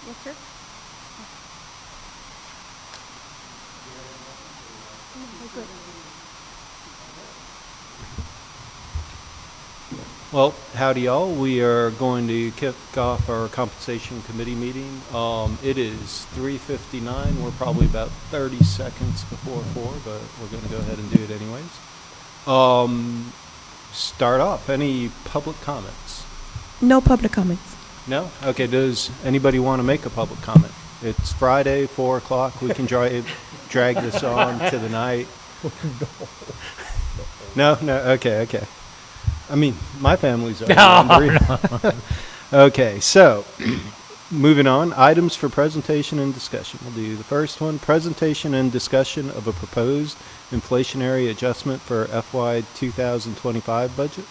Yes, sir. No, we're good. Well, howdy y'all. We are going to kick off our compensation committee meeting. It is 3:59. We're probably about 30 seconds before 4, but we're going to go ahead and do it anyways. Start off. Any public comments? No public comments. No? Okay, does anybody want to make a public comment? It's Friday, 4 o'clock. We can drag this on to the night. No? No? Okay. I mean, my family's already hungry. Okay, so moving on, items for presentation and discussion. We'll do the first one, presentation and discussion of a proposed inflationary adjustment for FY 2025 budget.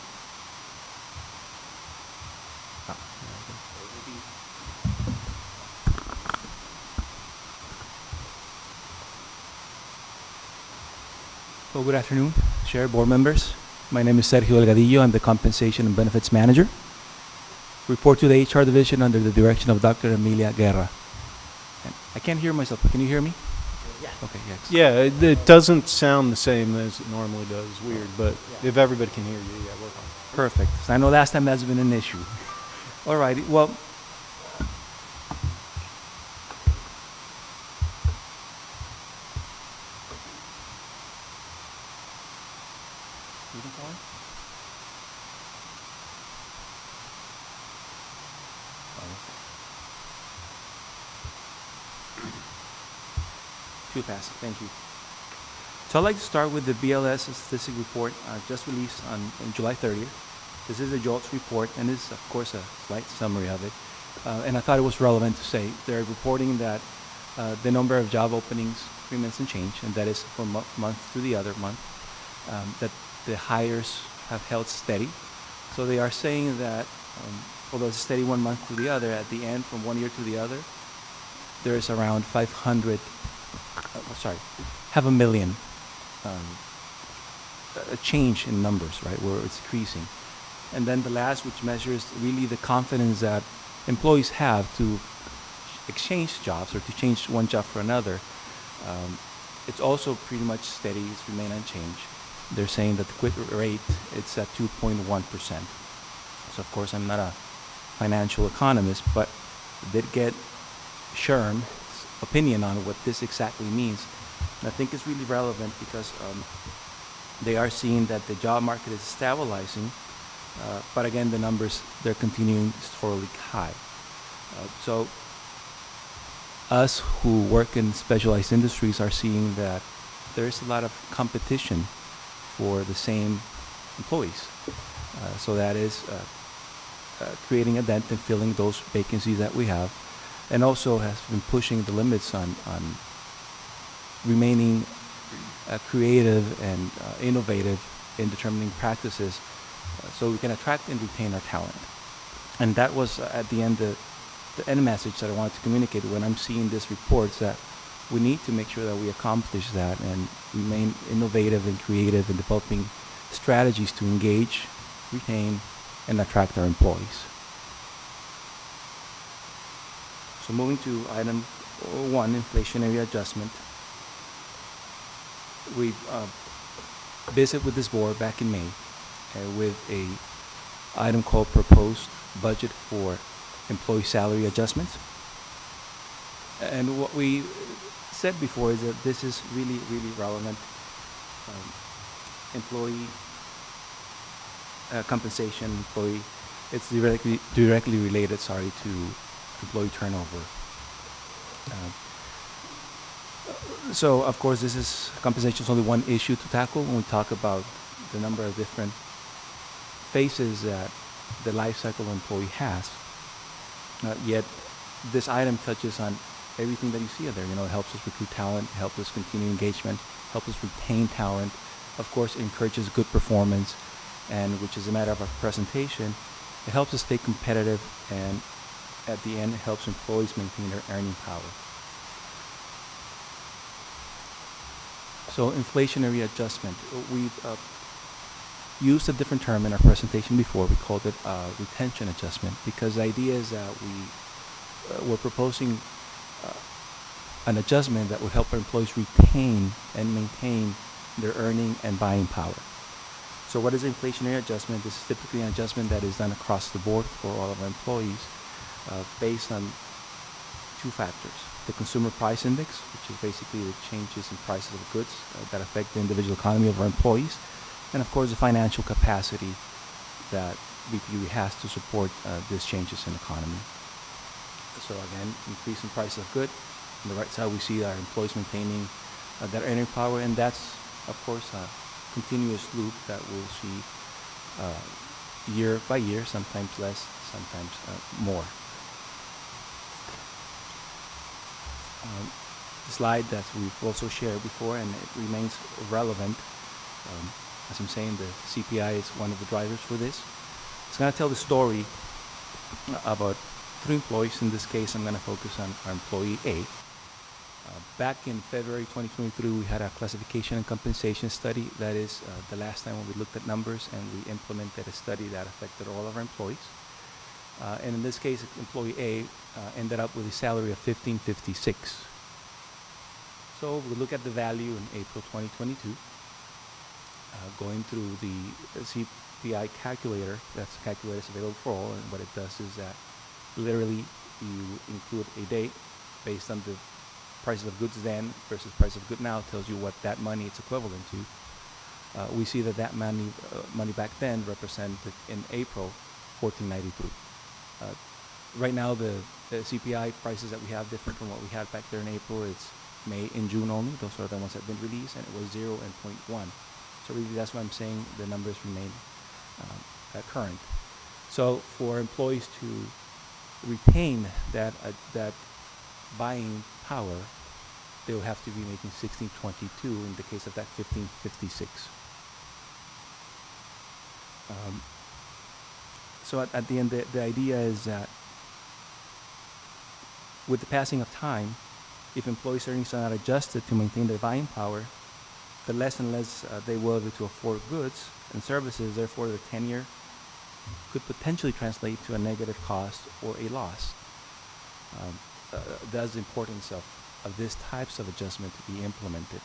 Well, good afternoon, Chair, board members. My name is Sergio Delgadillo. I'm the Compensation and Benefits Manager. Report to the HR Division under the direction of Dr. Emilia Guerra. And I can't hear myself. Can you hear me? Yeah. Okay, yes. Yeah, it doesn't sound the same as it normally does. It's weird, but if everybody can hear you, yeah, work on it. Perfect. So I know last time that's been an issue. All righty. Well, you can call it? Too fast. Thank you. So I'd like to start with the BLS statistic report just released on July 30th. This is a JOLTS report, and this is, of course, a slight summary of it. And I thought it was relevant to say they're reporting that the number of job openings, 3 months and change, and that is from month to the other month, that the hires have held steady. So they are saying that although it's steady 1 month to the other, at the end, from 1 year to the other, there is around 500, half a million a change in numbers, right, where it's decreasing. And then the last, which measures really the confidence that employees have to exchange jobs or to change one job for another, it's also pretty much steady. It's remained unchanged. They're saying that the quit rate, it's at 2.1%. So of course I'm not a financial economist, but did get Sherm's opinion on what this exactly means. And I think it's really relevant because they are seeing that the job market is stabilizing, but again, the numbers, they're continuing historically high. So us who work in specialized industries are seeing that there's a lot of competition for the same employees. So that is creating a dent and filling those vacancies that we have, and also has been pushing the limits on remaining creative and innovative in determining practices so we can attract and retain our talent. And that was at the end the end message that I wanted to communicate when I'm seeing this report, that we need to make sure that we accomplish that and remain innovative and creative in developing strategies to engage, retain, and attract our employees. So moving to item 1, inflationary adjustment. We visited with this board back in May with a item called proposed budget for employee salary adjustments. And what we said before is that this is really, really relevant. Employee compensation, it's directly related, to employee turnover. So of course compensation is only one issue to tackle when we talk about the number of different phases that the life cycle employee has. Yet this item touches on everything that you see there. It helps us recruit talent, helps us continue engagement, helps us retain talent. Of course, it encourages good performance, and which is a matter of our presentation. It helps us stay competitive, and at the end, it helps employees maintain their earning power. So inflationary adjustment. We've used a different term in our presentation before. We called it retention adjustment, because the idea is that we we're proposing an adjustment that would help our employees retain and maintain their earning and buying power. So what is an inflationary adjustment? This is typically an adjustment that is done across the board for all of our employees based on two factors. The consumer price index, which is basically the changes in prices of goods that affect the individual economy of our employees, and of course the financial capacity that BPU has to support these changes in economy. So again, increase in price of good. On the right side, we see our employees maintaining their earning power, and that's, of course, a continuous loop that we'll see year by year, sometimes less, sometimes more. The slide that we've also shared before, and it remains relevant. As I'm saying, the CPI is one of the drivers for this. It's going to tell the story about three employees. In this case, I'm going to focus on our employee A. Back in February 2023, we had a classification and compensation study. That is the last time when we looked at numbers and we implemented a study that affected all of our employees. And in this case, employee A ended up with a salary of $15.56. So we look at the value in April 2022, going through the CPI calculator. That's a calculator that's available for all, and what it does is that literally you include a date based on the prices of goods then versus price of good now. Tells you what that money is equivalent to. We see that money back then represented in April $14.93. Right now, the CPI prices that we have different from what we had back there in April. It's May and June only. Those are the ones that have been released, and it was 0 and 0.1. So really, that's why I'm saying the numbers remain current. So for employees to retain that buying power, they will have to be making $16.22 in the case of that $15.56. So at the end, the idea is that with the passing of time, if employees' earnings are not adjusted to maintain their buying power, the less and less they will be able to afford goods and services. Therefore, their tenure could potentially translate to a negative cost or a loss. That's the importance of these types of adjustment to be implemented.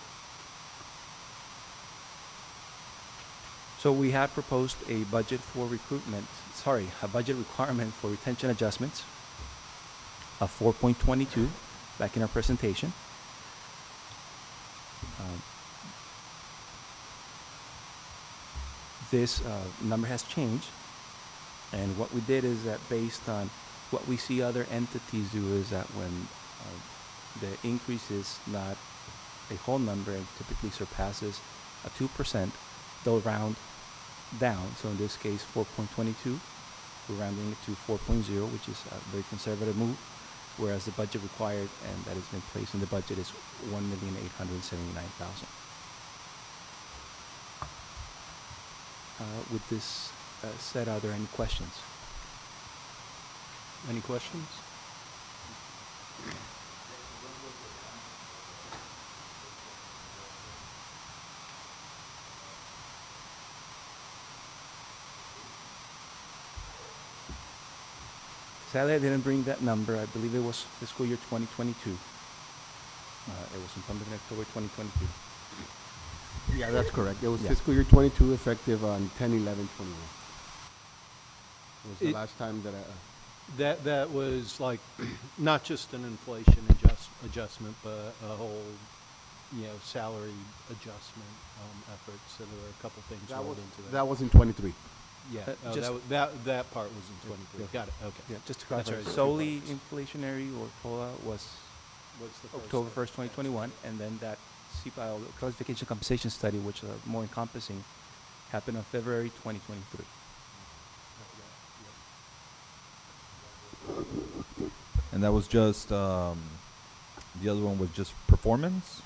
So we have proposed a budget requirement for retention adjustments of 4.22 back in our presentation. This number has changed, and what we did is that based on what we see other entities do is that when the increase is not a whole number and typically surpasses a 2%, they'll round down. So in this case, 4.22, we're rounding it to 4.0, which is a very conservative move, whereas the budget required and that has been placed in the budget is $1,879,000. With this said, are there any questions? Any questions? Sadly, I didn't bring that number. I believe it was fiscal year 2022. It was implemented in October 2022. Yeah, that's correct. It was Yeah. fiscal year 22, effective on 10/11/21. It was the It- last time that I... That was like not just an inflation adjustment, but a whole, salary adjustment effort. So there were a couple things rolled into that. That was in 23. Yeah, just- that part was in 23. Yeah. Got it. Okay. Yeah, just to That's clarify, right. solely inflationary or COLA was What's the first October one? 1st, 2021, and then that CPI, classification compensation study, which is more encompassing, happened on February 2023. And that was just the other one was just performance.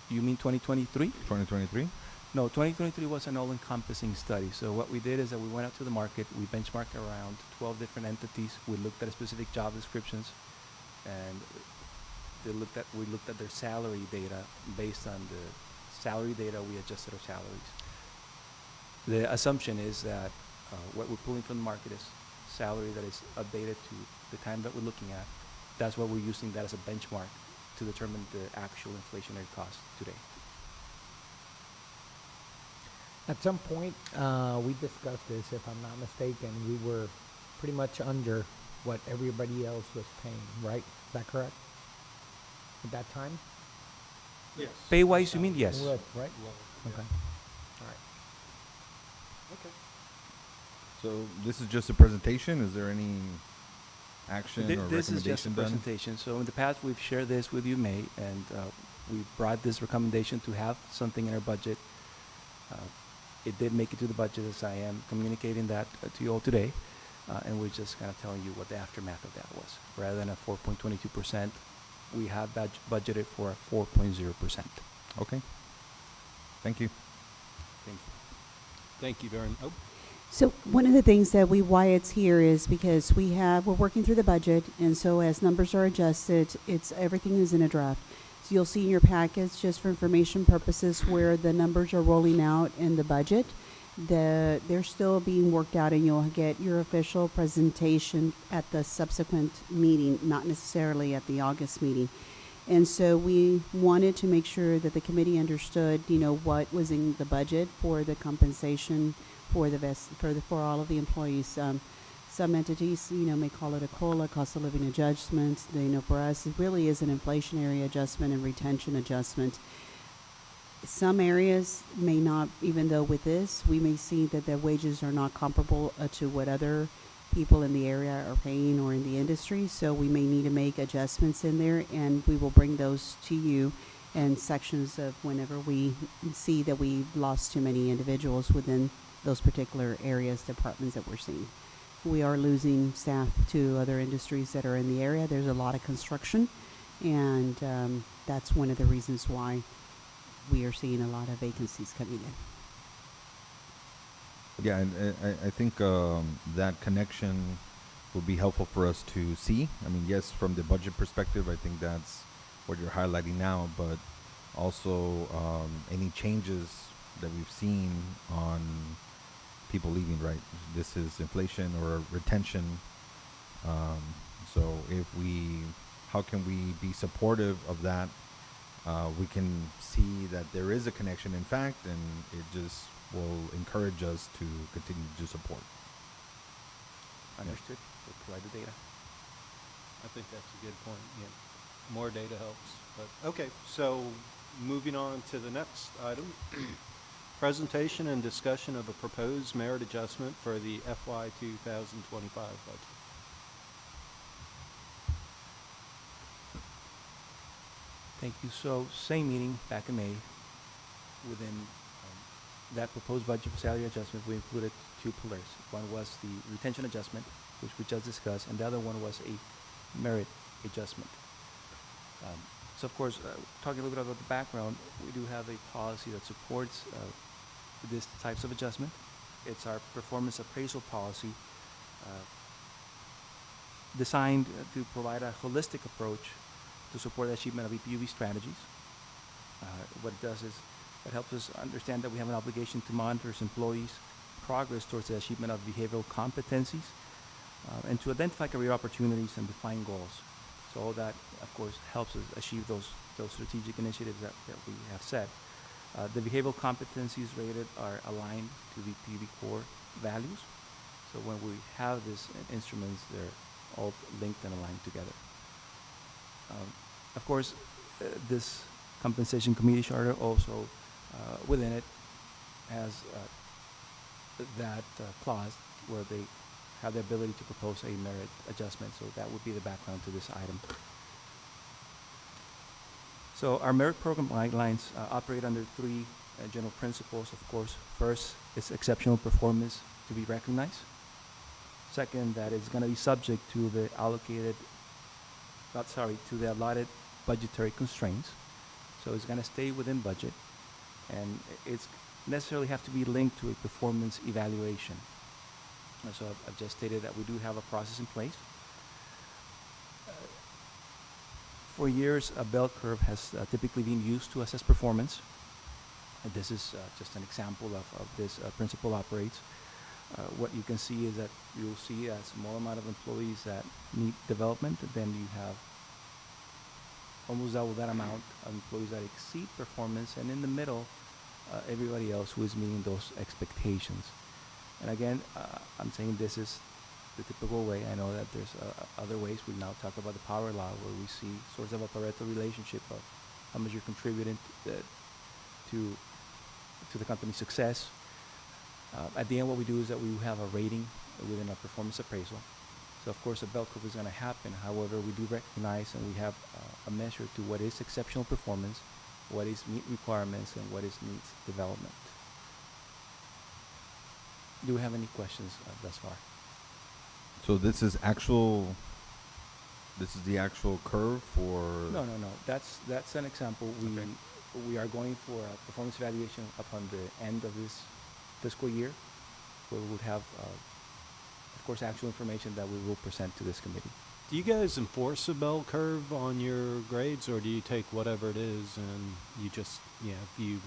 You mean 2023? 2023. No, 2023 was an all-encompassing study. So what we did is that we went out to the market, we benchmarked around 12 different entities, we looked at specific job descriptions, and we looked at their salary data. Based on the salary data, we adjusted our salaries. The assumption is that what we're pulling from the market is salary that is updated to the time that we're looking at, that's what we're using that as a benchmark to determine the actual inflationary cost today. At some point, we discussed this, if I'm not mistaken, we were pretty much under what everybody else was paying, right? Is that correct? At that time? Yes. Pay-wise, you mean? Yes. Was, right? Okay. All right. Okay. So this is just a presentation. Is there any action or This is just a recommendation done? presentation. So in the past, we've shared this with you, May, and we brought this recommendation to have something in our budget. It did make it to the budget, as I am communicating that to you all today, and we're just kind of telling you what the aftermath of that was. Rather than a 4.22%, we have budgeted for a 4.0%. Okay. Thank you. Thank you. Thank you very much. Oh, So one of the things that why it's here is because we're working through the budget, and so as numbers are adjusted, everything is in a draft. So you'll see in your packets, just for information purposes, where the numbers are rolling out in the budget. They're still being worked out, and you'll get your official presentation at the subsequent meeting, not necessarily at the August meeting. And so we wanted to make sure that the committee understood, what was in the budget for the compensation for for all of the employees. Some entities, may call it a COLA, cost of living adjustment. For us, it really is an inflationary adjustment and retention adjustment. Some areas may not, even though with this, we may see that their wages are not comparable to what other people in the area are paying or in the industry. So we may need to make adjustments in there, and we will bring those to you in sections of whenever we see that we've lost too many individuals within those particular areas, departments that we're seeing. We are losing staff to other industries that are in the area. There's a lot of construction, and that's one of the reasons why we are seeing a lot of vacancies coming in. Yeah, and I think that connection will be helpful for us to see. I mean, yes, from the budget perspective, I think that's what you're highlighting now, but also any changes that we've seen on people leaving, right? This is inflation or retention. So how can we be supportive of that? We can see that there is a connection, in fact, and it just will encourage us to continue to support. Understood. We'll provide the data. I think that's a good point. Yeah, more data helps. But okay, so moving on to the next item. Presentation and discussion of a proposed merit adjustment for the FY 2025 budget. Thank you. So same meeting back in May. Within that proposed budget for salary adjustment, we included two pillars. One was the retention adjustment, which we just discussed, and the other one was a merit adjustment. So of course, talking a little bit about the background, we do have a policy that supports these types of adjustment. It's our performance appraisal policy designed to provide a holistic approach to support the achievement of EPUB strategies. What it does is it helps us understand that we have an obligation to monitor employees' progress towards the achievement of behavioral competencies and to identify career opportunities and define goals. So all that, of course, helps us achieve those strategic initiatives that we have set. The behavioral competencies rated are aligned to the PUB core values. So when we have these instruments, they're all linked and aligned together. Of course, this compensation committee charter also within it has that clause where they have the ability to propose a merit adjustment. So that would be the background to this item. So our merit program guidelines operate under three general principles, of course. First, it's exceptional performance to be recognized. Second, that it's going to be subject to the to the allotted budgetary constraints. So it's going to stay within budget, and it's necessarily have to be linked to a performance evaluation. And so I've just stated that we do have a process in place. For years, a bell curve has typically been used to assess performance. And this is just an example of this principle operates. What you can see is that you'll see a small amount of employees that need development, and then you have almost double that amount of employees that exceed performance, and in the middle, everybody else who is meeting those expectations. And again, I'm saying this is the typical way. I know that there's other ways. We now talk about the power law, where we see sort of a Pareto relationship of how much you're contributing to the company's success. At the end, what we do is that we have a rating within our performance appraisal. So of course, a bell curve is going to happen. However, we do recognize and we have a measure to what is exceptional performance, what is meet requirements, and what is needs development. Do we have any questions thus far? So this is actual. This is the actual curve for. No. That's an example. Okay. We are going for a performance evaluation upon the end of this fiscal year, where we would have, of course, actual information that we will present to this committee. Do you guys enforce a bell curve on your grades, or do you take whatever it is and you just, if you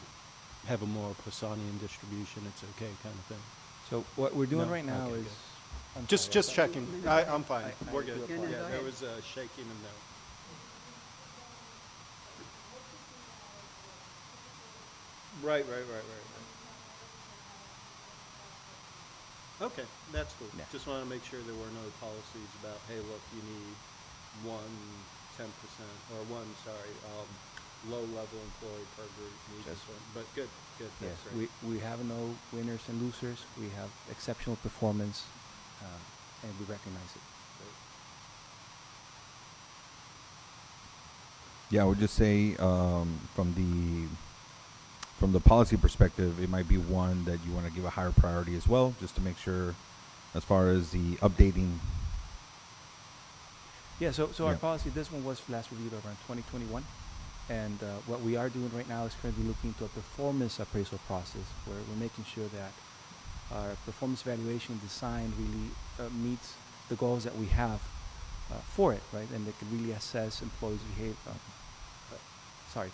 have a more Poissonian distribution, it's okay kind of thing? So what we're doing No? right now Okay, is. good. I'm Just sorry, checking. I'm fine. I We're do good. apologize. No, Yeah, go there ahead. was a shaking of no. Right. Okay, that's cool. Yeah. Just want to make sure there were no policies about, hey, look, you need 10% or low-level employee per group needs Just- this one. But good, Yes, that's right. we have no winners and losers. We have exceptional performance, and we recognize it. Yeah, I would just say from the policy perspective, it might be one that you want to give a higher priority as well, just to make sure, as far as the updating. Yeah, so our Yeah. policy, this one was last reviewed around 2021. And what we are doing right now is currently looking to a performance appraisal process, where we're making sure that our performance evaluation design really meets the goals that we have for it, right? And they can really assess employees'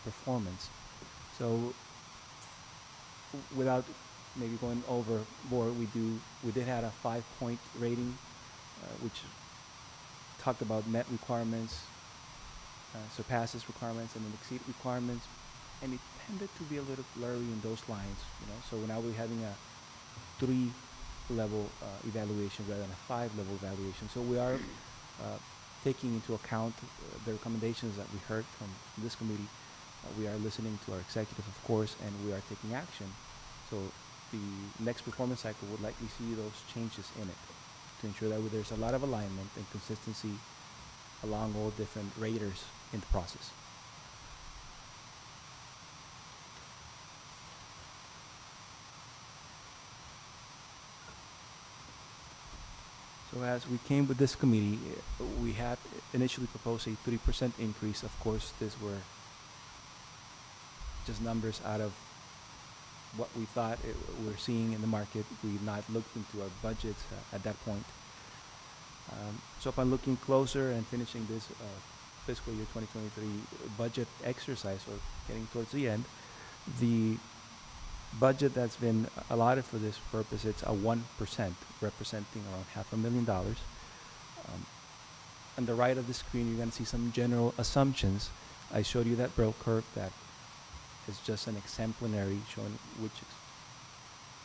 performance. So without maybe going overboard, we did have a 5-point rating, which talked about met requirements, surpasses requirements, and then exceed requirements, and it tended to be a little blurry in those lines, So now we're having a 3-level evaluation rather than a 5-level evaluation. So we are taking into account the recommendations that we heard from this committee. We are listening to our executive, of course, and we are taking action. So the next performance cycle would likely see those changes in it to ensure that there's a lot of alignment and consistency along all different raters in the process. So as we came with this committee, we had initially proposed a 3% increase. Of course, these were just numbers out of what we thought we're seeing in the market. We've not looked into our budgets at that point. So upon looking closer and finishing this fiscal year 2023 budget exercise, or getting towards the end, the budget that's been allotted for this purpose, it's a 1%, representing around $500,000. On the right of the screen, you're going to see some general assumptions. I showed you that bell curve that is just an exemplary showing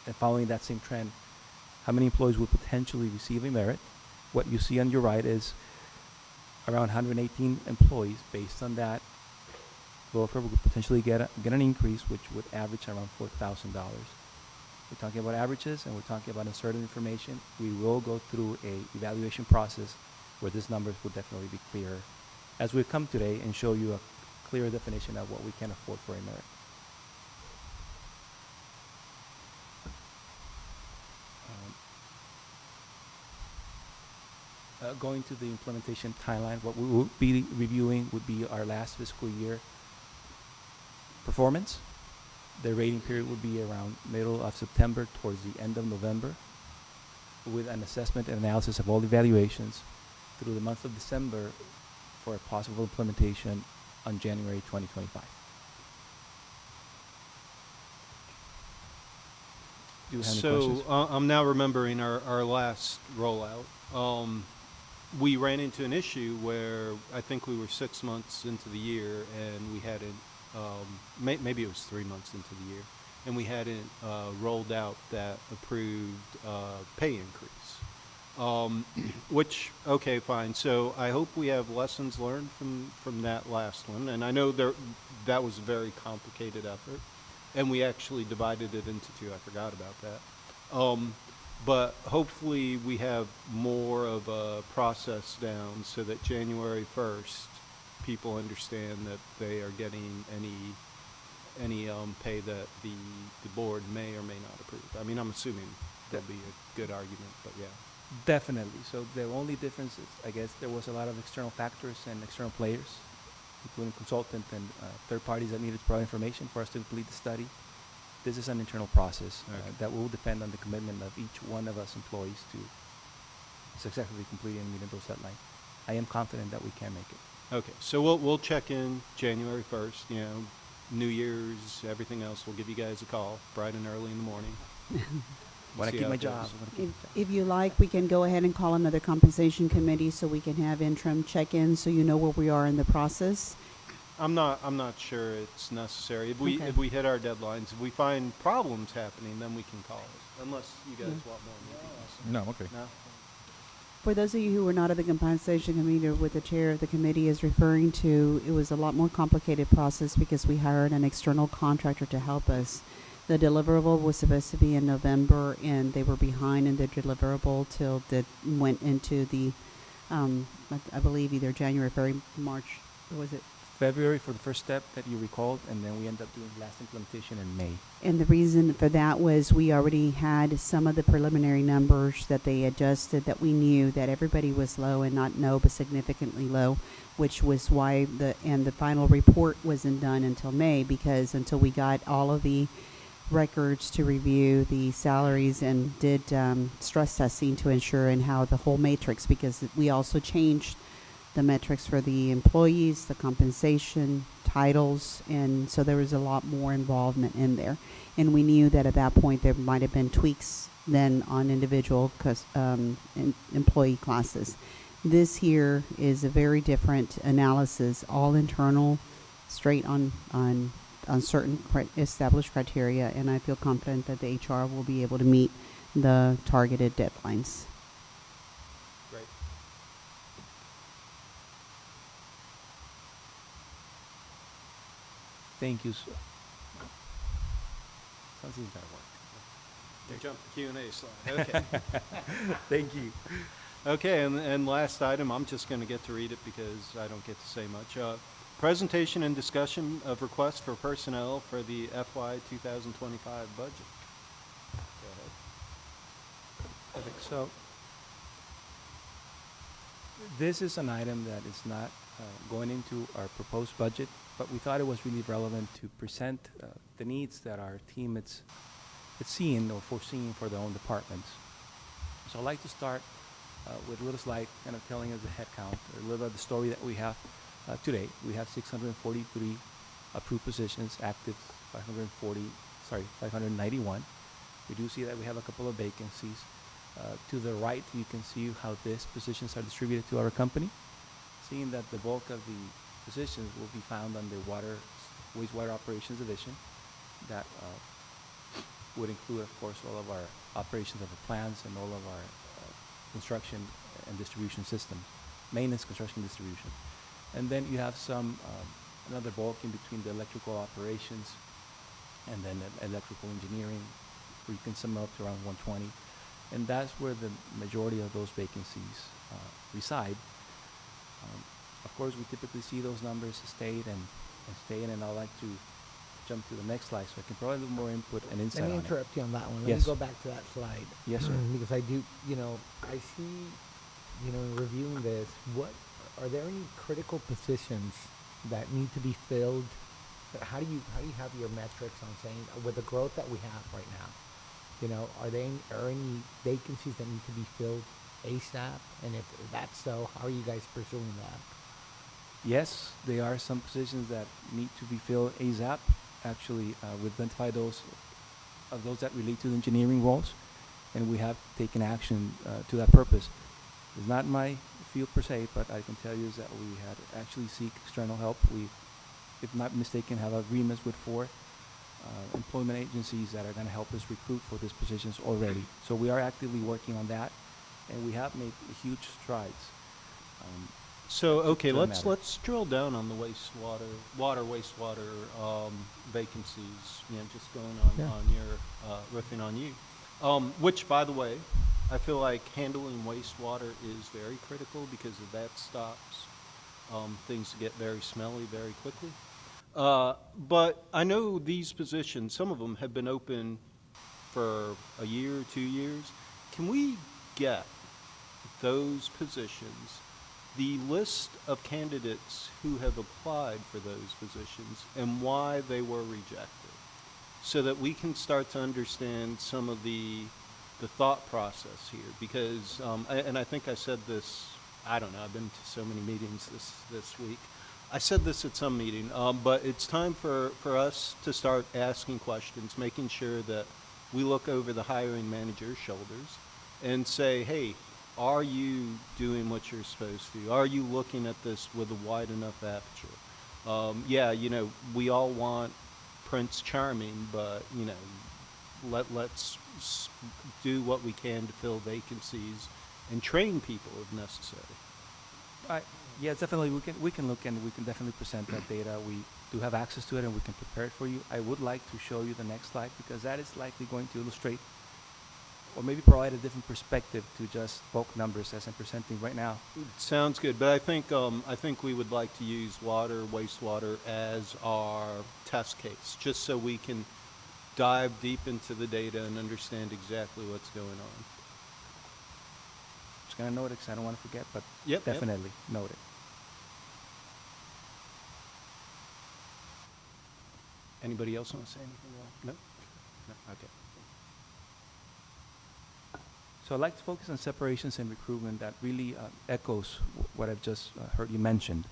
and following that same trend, how many employees would potentially receive a merit. What you see on your right is around 118 employees. Based on that bell curve, would potentially get an increase, which would average around $4,000. We're talking about averages, and we're talking about uncertain information. We will go through a evaluation process where these numbers will definitely be clearer as we come today and show you a clear definition of what we can afford for a merit. Going to the implementation timeline, what we will be reviewing would be our last fiscal year performance. The rating period would be around middle of September towards the end of November, with an assessment and analysis of all evaluations through the month of December for a possible implementation on January 2025. do you have any So questions? I'm now remembering our last rollout. We ran into an issue where I think we were 6 months into the year and we hadn't, maybe it was 3 months into the year, and we hadn't rolled out that approved pay increase. Which, okay, fine. So I hope we have lessons learned from that last one. And I know that was a very complicated effort, and we actually divided it into two. I forgot about that. But hopefully we have more of a process down so that January 1st, people understand that they are getting any pay that the board may or may not approve. I mean, I'm assuming there'll be a good argument, but yeah. Definitely. So the only difference is, I guess, there was a lot of external factors and external players, including consultant and third parties that needed to provide information for us to complete the study. This is an internal process that will depend on the commitment of each one of us employees to successfully complete and meet those deadlines. I am confident that we can make it. Okay, so we'll check in January 1st, New Year's, everything else. We'll give you guys a call bright and early in the morning. Want to See keep how my it goes. job. If you like, we can go ahead and call another compensation committee so we can have interim check-ins so you know where we are in the process. I'm not sure it's necessary. If Okay. we hit our deadlines, if we find problems happening, then we can call it. Unless you guys want more meetings. No, okay. No? For those of you who were not at the compensation committee or what the chair of the committee is referring to, it was a lot more complicated process because we hired an external contractor to help us. The deliverable was supposed to be in November, and they were behind in their deliverable till that went into the, I believe either January, February, March, or was it? February for the first step that you recalled, and then we end up doing last implementation in May. And the reason for that was we already had some of the preliminary numbers that they adjusted that we knew that everybody was low and not no, but significantly low, which was why the final report wasn't done until May, because until we got all of the records to review the salaries and did stress testing to ensure and how the whole matrix, because we also changed the metrics for the employees, the compensation, titles, and so there was a lot more involvement in there. And we knew that at that point there might have been tweaks then on individual employee classes. This here is a very different analysis, all internal, straight on certain established criteria, and I feel confident that the HR will be able to meet the targeted deadlines. Great. Thank you. Something's gotta work. You jumped the Q&A slide. Okay. Thank you. Okay, and last item, I'm just going to get to read it because I don't get to say much. Presentation and discussion of requests for personnel for the FY 2025 budget. Go ahead. Perfect. So this is an item that is not going into our proposed budget, but we thought it was really relevant to present the needs that our team is seeing or foreseeing for their own departments. So I'd like to start with a little slide kind of telling us the head count, or a little bit of the story that we have today. We have 643 approved positions, active 591. We do see that we have a couple of vacancies. To the right, you can see how these positions are distributed to our company, seeing that the bulk of the positions will be found on the wastewater operations division. That would include, of course, all of our operations of the plants and all of our construction and distribution systems, maintenance, construction, distribution. And then you have some, another bulk in between the electrical operations and then electrical engineering, where you can sum up to around 120. And that's where the majority of those vacancies reside. Of course, we typically see those numbers stayed and I'd like to jump to the next slide so I can provide a little more input and insight Let me on it. interrupt you on that one. Let Yes. me go back to that slide. Yes, sir. Because I do, I see, in reviewing this, are there any critical positions that need to be filled? How do you have your metrics on saying, with the growth that we have right now, are any vacancies that need to be filled ASAP? And if that's so, how are you guys pursuing that? Yes, there are some positions that need to be filled ASAP. Actually, we identify those of those that relate to the engineering roles, and we have taken action to that purpose. It's not my field per se, but I can tell you is that we had actually seek external help. We, if not mistaken, have agreements with 4 employment agencies that are going to help us recruit for these positions already. So we are actively working on that, and we have made huge strides. So, okay, to the matter. let's drill down on the wastewater vacancies. You know, just going on Yeah. on your riffing on you. Which, by the way, I feel like handling wastewater is very critical because if that stops, things get very smelly very quickly. But I know these positions, some of them have been open for a year, 2 years. Can we get those positions, the list of candidates who have applied for those positions and why they were rejected, so that we can start to understand some of the thought process here? Because, and I think I said this, I don't know, I've been to so many meetings this week. I said this at some meeting, but it's time for us to start asking questions, making sure that we look over the hiring manager's shoulders and say, hey, are you doing what you're supposed to? Are you looking at this with a wide enough aperture? Yeah, you know, we all want Prince Charming, but, you know, let's do what we can to fill vacancies and train people if necessary. Yeah, definitely. We can look and we can definitely present that data. We do have access to it and we can prepare it for you. I would like to show you the next slide because that is likely going to illustrate or maybe provide a different perspective to just bulk numbers as I'm presenting right now. Sounds good, but I think we would like to use wastewater as our test case, just so we can dive deep into the data and understand exactly what's going on. Just gonna note it because I don't want to forget, but Yep. definitely note it. Anybody else want to say anything? No? No? Okay. So I'd like to focus on separations and recruitment that really echoes what I've just heard you mention.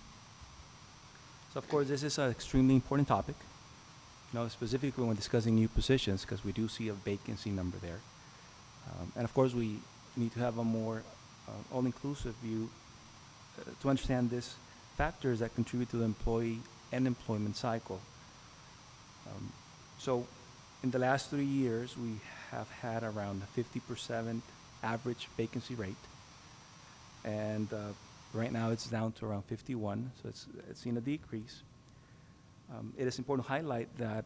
So of course, this is an extremely important topic, you know, specifically when discussing new positions, because we do see a vacancy number there. And of course, we need to have a more all-inclusive view to understand these factors that contribute to the employee and employment cycle. So in the last 3 years, we have had around a 50% average vacancy rate. And right now it's down to around 51, so it's seen a decrease. It is important to highlight that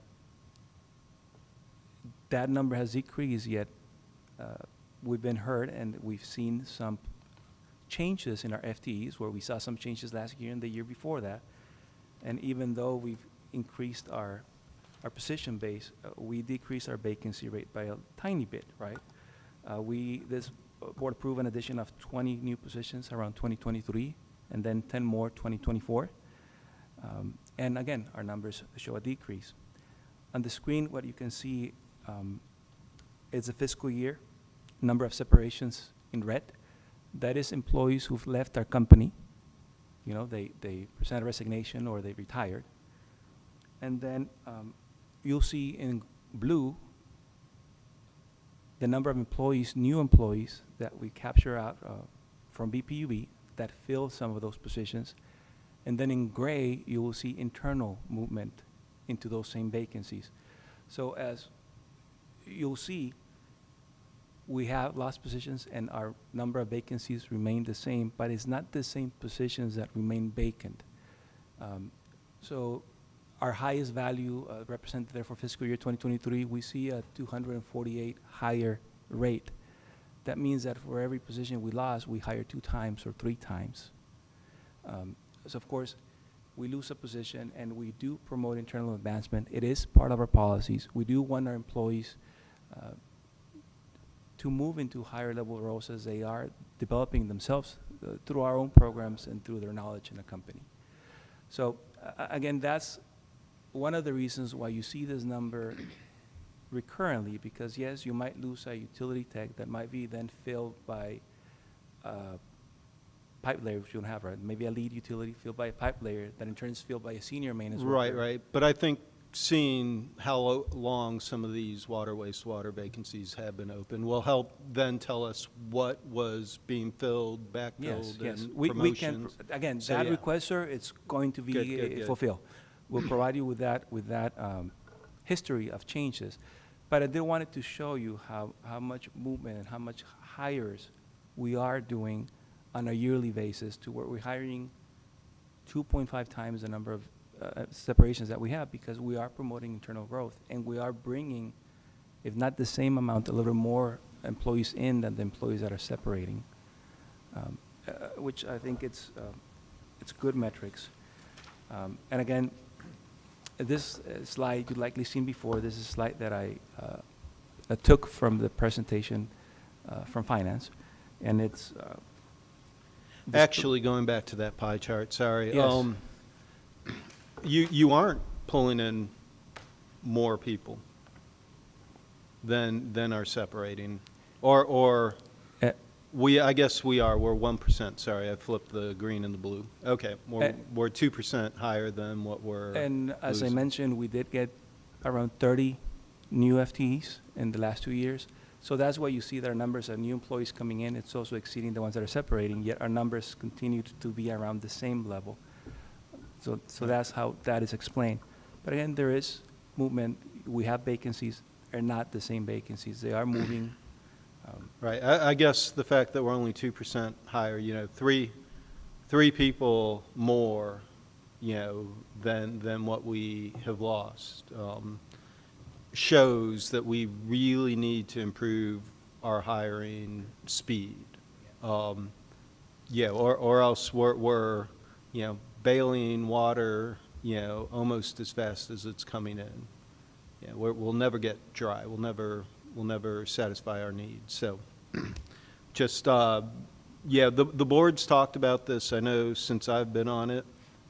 that number has decreased, yet we've been heard and we've seen some changes in our FTEs, where we saw some changes last year and the year before that. And even though we've increased our position base, we decreased our vacancy rate by a tiny bit, right? This board approved an addition of 20 new positions around 2023, and then 10 more 2024. And again, our numbers show a decrease. On the screen, what you can see is a fiscal year, number of separations in red. That is employees who've left our company. You know, they presented resignation or they retired. And then you'll see in blue the number of employees, new employees, that we capture out from BPUB that fill some of those positions. And then in gray, you will see internal movement into those same vacancies. So as you'll see, we have lost positions and our number of vacancies remain the same, but it's not the same positions that remain vacant. So our highest value represented there for fiscal year 2023, we see a 248 higher rate. That means that for every position we lost, we hire 2 times or 3 times. So of course, we lose a position and we do promote internal advancement. It is part of our policies. We do want our employees to move into higher level roles as they are developing themselves through our own programs and through their knowledge in the company. So again, that's one of the reasons why you see this number recurrently, because yes, you might lose a utility tech that might be then filled by pipe layer, which you don't have, right? Maybe a lead utility filled by a pipe layer that in turn is filled by a senior maintenance worker. Right. But I think seeing how long some of these water wastewater vacancies have been open will help then tell us what was being filled, Yes, backfilled, yes. and We can, promotions. again, So, that yeah. request, sir, it's going to be Good. fulfilled. We'll provide you with that history of changes. But I did wanted to show you how much movement and how much hires we are doing on a yearly basis to where we're hiring 2.5 times the number of separations that we have because we are promoting internal growth and we are bringing, if not the same amount, a little more employees in than the employees that are separating, which I think it's good metrics. And again, this slide you've likely seen before. This is a slide that I took from the presentation from finance, and it's Actually, going back to that pie chart, sorry. Yes. You aren't pulling in more people than are separating, or Uh, I guess we are. We're 1%. Sorry, I flipped the green and the blue. Okay, we're 2% higher than what we're. and as I losing. mentioned, we did get around 30 new FTEs in the last 2 years. So that's why you see that our numbers of new employees coming in, it's also exceeding the ones that are separating, yet our numbers continue to be around the same level. So that's how that is explained. But again, there is movement. We have vacancies, are not the same vacancies. They are moving. Right. I guess the fact that we're only 2% higher, three people more, than what we have lost, shows that we really need to improve our hiring speed. Or else we're bailing water, almost as fast as it's coming in. We'll never get dry. We'll never satisfy our needs. So just, the board's talked about this. I know since I've been on it.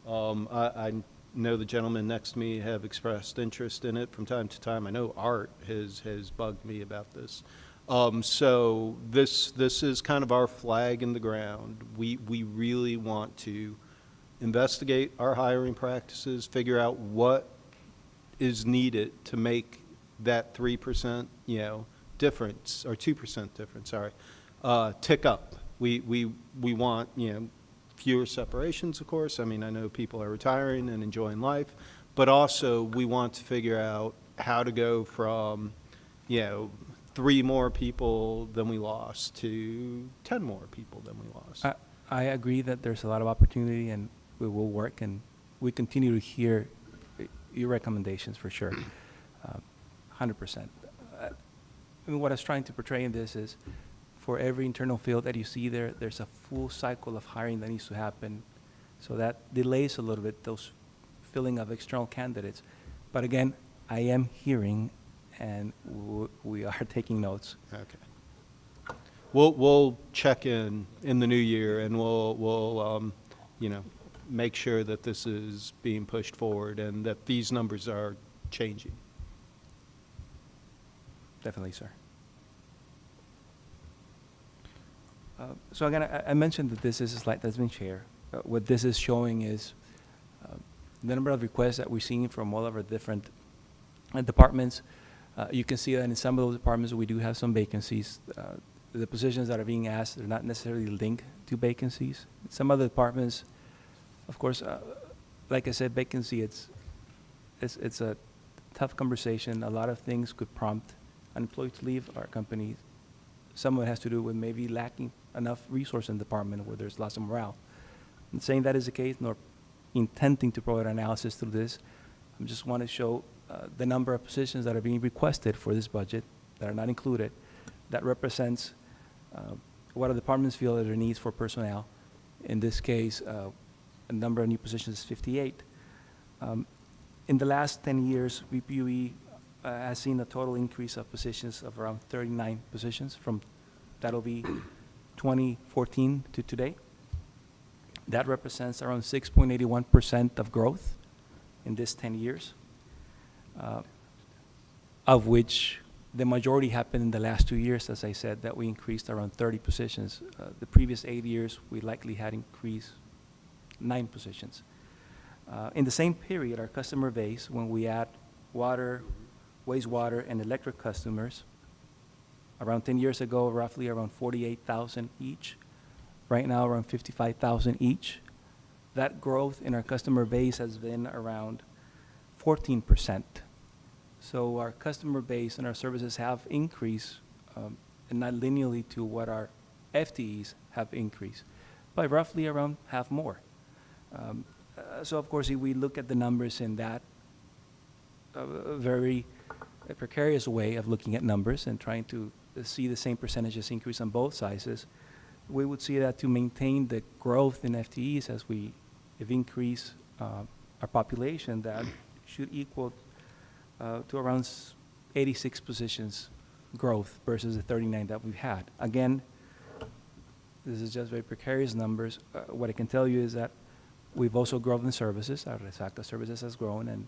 I know the gentlemen next to me have expressed interest in it from time to time. I know Art has bugged me about this. So this is kind of our flag in the ground. We really want to investigate our hiring practices, figure out what is needed to make that 3%, difference, or 2% difference, sorry, tick up. We want, fewer separations, of course. I mean, I know people are retiring and enjoying life, but also we want to figure out how to go from, 3 more people than we lost to 10 more people than we lost. I agree that there's a lot of opportunity, and we will work, and we continue to hear your recommendations for sure, 100%. I mean, what I was trying to portray in this is, for every internal field that you see there, there's a full cycle of hiring that needs to happen. So that delays a little bit those filling of external candidates. But again, I am hearing, and we are taking notes. Okay. We'll check in the new year, and we'll make sure that this is being pushed forward and that these numbers are changing. Definitely, sir. So again, I mentioned that this is a slide that's been shared. What this is showing is the number of requests that we're seeing from all of our different departments. You can see that in some of those departments we do have some vacancies. The positions that are being asked are not necessarily linked to vacancies. Some other departments, of course, like I said, vacancy, it's a tough conversation. A lot of things could prompt an employee to leave our company. Some of it has to do with maybe lacking enough resource in the department where there's lots of morale. I'm saying that is the case, nor intending to provide analysis through this. I just want to show the number of positions that are being requested for this budget that are not included. That represents what our departments feel are their needs for personnel. In this case, a number of new positions is 58. In the last 10 years, VPUE has seen a total increase of positions of around 39 positions from, that'll be 2014 to today. That represents around 6.81% of growth in this 10 years, of which the majority happened in the last 2 years, as I said, that we increased around 30 positions. The previous 8 years, we likely had increased 9 positions. In the same period, our customer base, when we add water, wastewater, and electric customers. Around 10 years ago, roughly around 48,000 each. Right now, around 55,000 each. That growth in our customer base has been around 14%. So our customer base and our services have increased, and not linearly to what our FTEs have increased, by roughly around half more. So of course, if we look at the numbers in that very precarious way of looking at numbers and trying to see the same percentages increase on both sizes, we would see that to maintain the growth in FTEs as we have increased our population, that should equal to around 86 positions growth versus the 39 that we've had. Again, this is just very precarious numbers. What I can tell you is that we've also grown in services. Our Resacta services has grown, and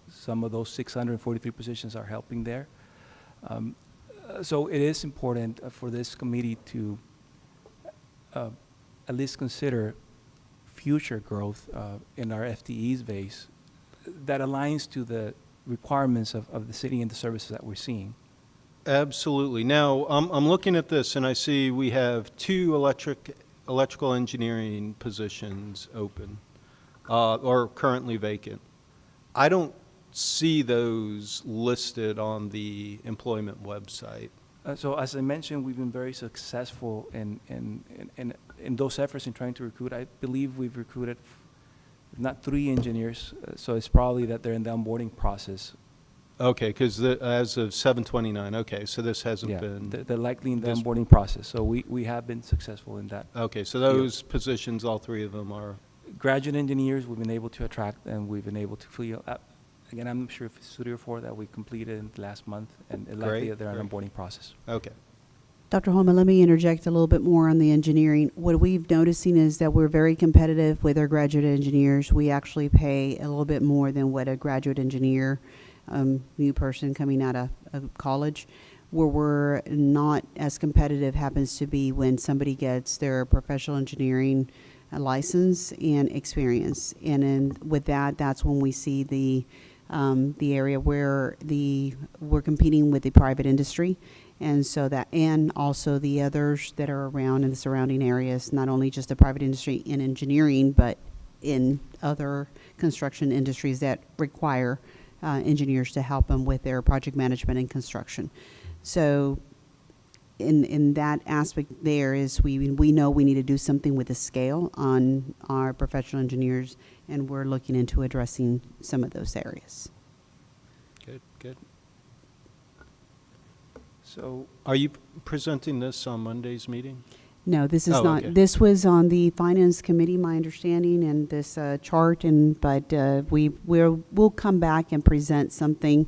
some of those 643 positions are helping there. So it is important for this committee to at least consider future growth in our FTEs base that aligns to the requirements of the city and the services that we're seeing. Absolutely. Now, I'm looking at this, and I see we have two electrical engineering positions open, or currently vacant. I don't see those listed on the employment website. So as I mentioned, we've been very successful in those efforts in trying to recruit. I believe we've recruited, if not 3 engineers, so it's probably that they're in the onboarding process. Okay, because as of 7/29, okay, so this hasn't Yeah, been. they're likely in the this- onboarding process, so we have been successful in that. Okay, so those positions, all 3 of them are. Graduate engineers, we've been able to attract, and we've been able to fill. Again, I'm not sure if it's 3 or 4 that we completed in the last month, and likely Great, they're in great. onboarding process. Okay. Dr. Holman, let me interject a little bit more on the engineering. What we've noticing is that we're very competitive with our graduate engineers. We actually pay a little bit more than what a graduate engineer, new person coming out of college. Where we're not as competitive happens to be when somebody gets their professional engineering license and experience. And then with that, that's when we see the area where we're competing with the private industry. And so that, and also the others that are around in the surrounding areas, not only just the private industry in engineering, but in other construction industries that require engineers to help them with their project management and construction. So in that aspect there is we know we need to do something with the scale on our professional engineers, and we're looking into addressing some of those areas. Good, good. So Are you presenting this on Monday's meeting? No, this is Oh, not. okay. This was on the finance committee, my understanding, and this chart. But we'll come back and present something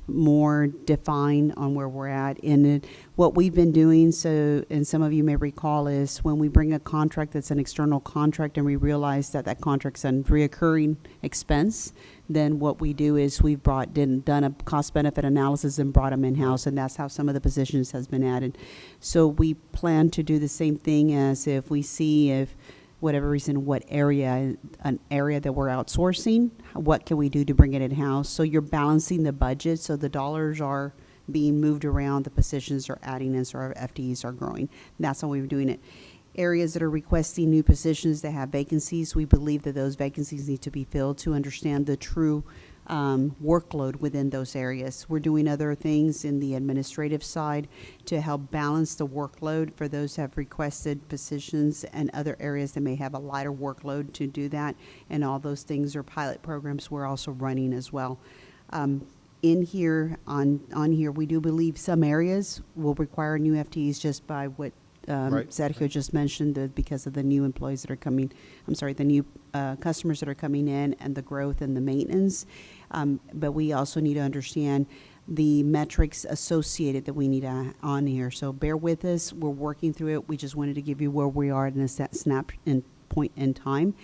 more defined on where we're at. And what we've been doing, so, and some of you may recall, is when we bring a contract that's an external contract and we realize that that contract's a reoccurring expense, then what we do is we've done a cost benefit analysis and brought them in-house, and that's how some of the positions has been added. So we plan to do the same thing as if we see if whatever reason, an area that we're outsourcing, what can we do to bring it in-house? So you're balancing the budget, so the dollars are being moved around, the positions are adding in, so our FTEs are growing. That's how we're doing it. Areas that are requesting new positions that have vacancies, we believe that those vacancies need to be filled to understand the true workload within those areas. We're doing other things in the administrative side to help balance the workload for those who have requested positions and other areas that may have a lighter workload to do that. And all those things are pilot programs we're also running as well. In here, on here, we do believe some areas will require new FTEs just by what Right. Sergio just mentioned, because of the new employees that are coming, the new customers that are coming in and the growth and the maintenance. But we also need to understand the metrics associated that we need on here. So bear with us. We're working through it. We just wanted to give you where we are in a snap point in time.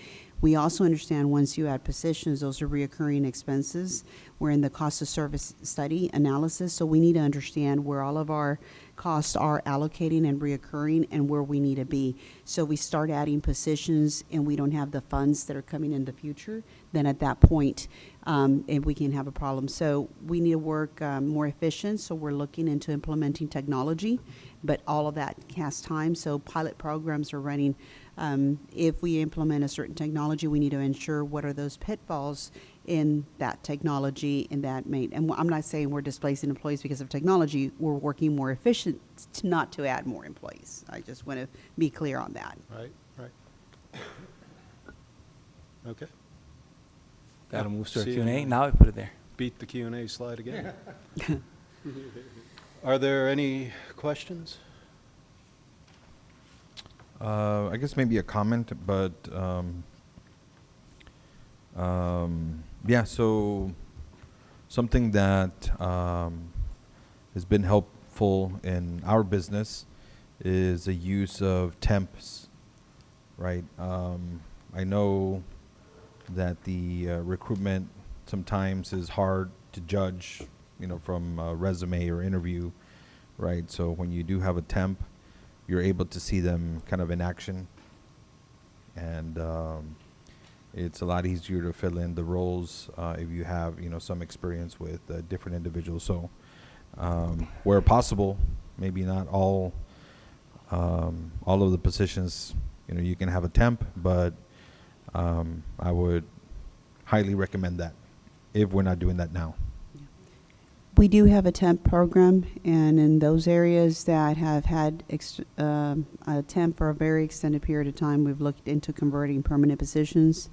We also understand once you add positions, those are reoccurring expenses. We're in the cost of service study analysis, so we need to understand where all of our costs are allocating and reoccurring and where we need to be. So we start adding positions and we don't have the funds that are coming in the future, then at that point, and we can have a problem. So we need to work more efficient, so we're looking into implementing technology, but all of that has time, so pilot programs are running. If we implement a certain technology, we need to ensure what are those pitfalls in that technology and that and I'm not saying we're displacing employees because of technology. We're working more efficient not to add more employees. I just want to be clear on that. Right. Okay. Got to move to our See you Q&A. in- Now I put it there. Beat the Q&A slide again. Are there any questions? I guess maybe a comment, but yeah. So something that has been helpful in our business is the use of temps, right? I know that the recruitment sometimes is hard to judge, from a resume or interview, right? So when you do have a temp, you're able to see them kind of in action, and it's a lot easier to fill in the roles if you have some experience with different individuals. So where possible, maybe not all of the positions you can have a temp, but I would highly recommend that if we're not doing that now. We do have a temp program, and in those areas that have had a temp for a very extended period of time, we've looked into converting permanent positions.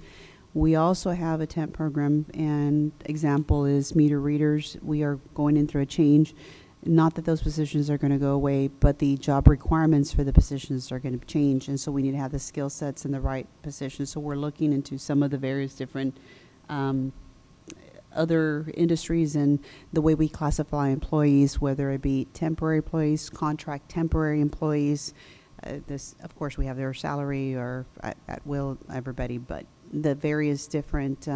We also have a temp program, and example is meter readers. We are going in through a change. Not that those positions are going to go away, but the job requirements for the positions are going to change, and so we need to have the skill sets in the right positions. So we're looking into some of the various different other industries and the way we classify employees, whether it be temporary employees, contract temporary employees. Of course, we have their salary or at will, everybody, but the various different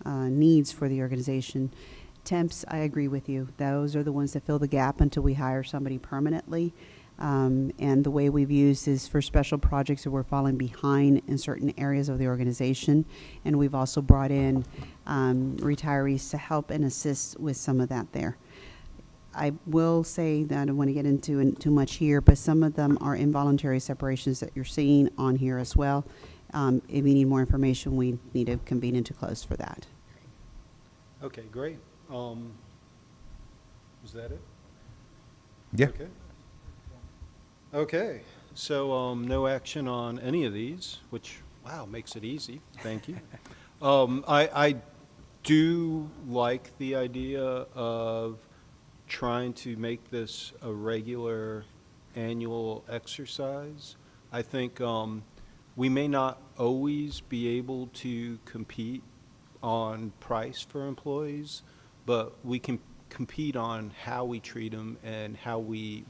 needs for the organization. Temps, I agree with you. Those are the ones that fill the gap until we hire somebody permanently. And the way we've used is for special projects that we're falling behind in certain areas of the organization. And we've also brought in retirees to help and assist with some of that there. I will say that I don't want to get into too much here, but some of them are involuntary separations that you're seeing on here as well. If you need more information, we need to convene into close for that. Okay, great. Was that it? Yeah. Okay. Okay, so no action on any of these, which, wow, makes it easy. Thank you. I do like the idea of trying to make this a regular annual exercise. I think we may not always be able to compete on price for employees, but we can compete on how we treat them and how we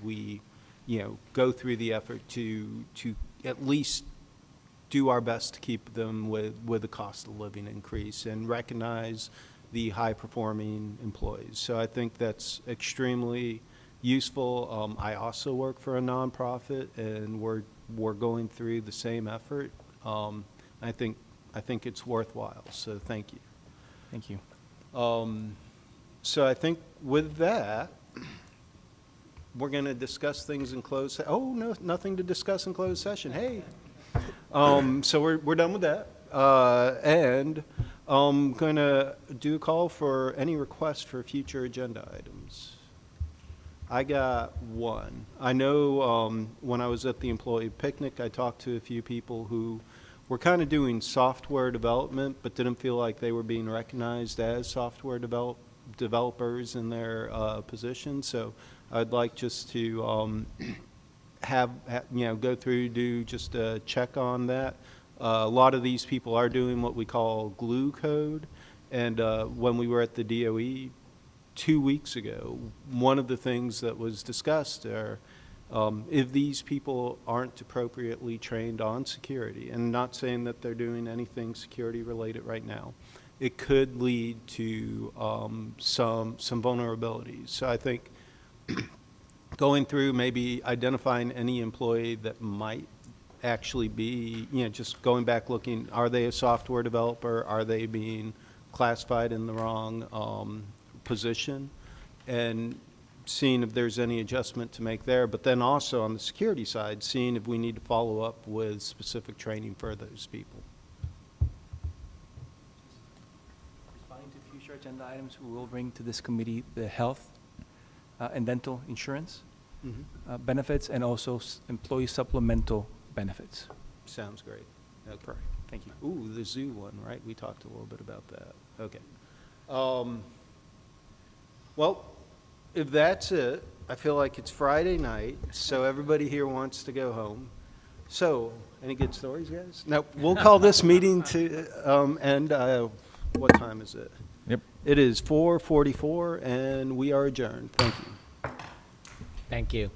go through the effort to at least do our best to keep them with the cost of living increase and recognize the high-performing employees. So I think that's extremely useful. I also work for a nonprofit, and we're going through the same effort. I think it's worthwhile. So thank you. Thank you. So I think with that, we're going to discuss things in closed session. Oh, no, nothing to discuss in closed session. Hey. So we're done with that. And I'm going to do a call for any requests for future agenda items. I got one. I know when I was at the employee picnic, I talked to a few people who were kind of doing software development, but didn't feel like they were being recognized as software developers in their position. So I'd like just to go through, do just a check on that. A lot of these people are doing what we call glue code. And when we were at the DOE 2 weeks ago, one of the things that was discussed are If these people aren't appropriately trained on security, and not saying that they're doing anything security related right now, it could lead to some vulnerabilities. So I think going through, maybe identifying any employee that might actually be, just going back looking, are they a software developer? Are they being classified in the wrong position? And seeing if there's any adjustment to make there. But then also on the security side, seeing if we need to follow up with specific training for those people. Responding to future agenda items, we will bring to this committee the health and dental insurance benefits, and also employee supplemental benefits. Sounds great. Okay. Correct. Thank you. Ooh, the zoo one, right? We talked a little bit about that. Okay. Well, if that's it, I feel like it's Friday night, so everybody here wants to go home. So, any good stories, guys? No, we'll call this meeting to end. What time is it? Yep. It is 4:44, and we are adjourned. Thank you. Thank you.